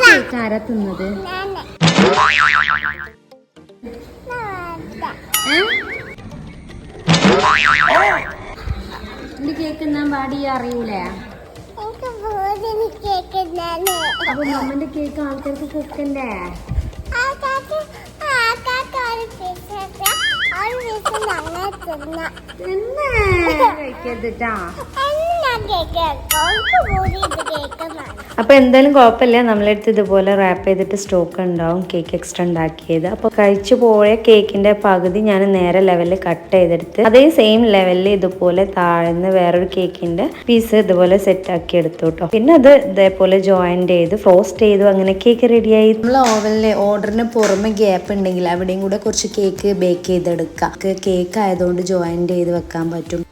Cake ആരാ തിന്നത്? ഈ കേക്ക് തിന്നാൻ പാടി അറിയൂലേ? അപ്പൊ മമ്മന്റെ കേക്ക് ആൾക്കാർക്ക് കൊടുക്കണ്ടേ? കഴിക്കരുതിട്ടാ. അപ്പൊ എന്തായാലും കുഴപ്പമില്ല, നമ്മളെടുത്ത് ഇതുപോലെ റാപ്പ് ചെയ്തിട്ട് സ്റ്റോക്ക് ഉണ്ടാവും കേക്ക് എക്സ്ട്രാ ഉണ്ടാക്കിയത്. അപ്പൊ കഴിച്ചു പോയ കേക്കിന്റെ പകുതി ഞാൻ നേരെ ലെവലിൽ കട്ട് ചെയ്തെടുത്ത് അതേ സെയിം ലെവലിൽ ഇതുപോലെ താഴ്ന്ന് വേറൊരു കേക്കിന്റെ പീസ് ഇതുപോലെ സെറ്റ് ആക്കി എടുത്തു കേട്ടോ. പിന്നെ അത് ഇതേപോലെ ജോയിന്റ് ചെയ്ത് ഫ്രോസ്റ്റ് ചെയ്തു. അങ്ങനെ കേക്ക് റെഡിയായി. നമ്മൾ ഓവനിലെ ഓർഡറിന് പുറമെ ഗ്യാപ്പ് ഉണ്ടെങ്കിൽ അവിടെയും കൂടെ കുറച്ച് കേക്ക് ബേക്ക് ചെയ്തെടുക്കാം. കേക്ക് ആയതുകൊണ്ട് ജോയിന്റ് ചെയ്ത് വെക്കാൻ പറ്റും.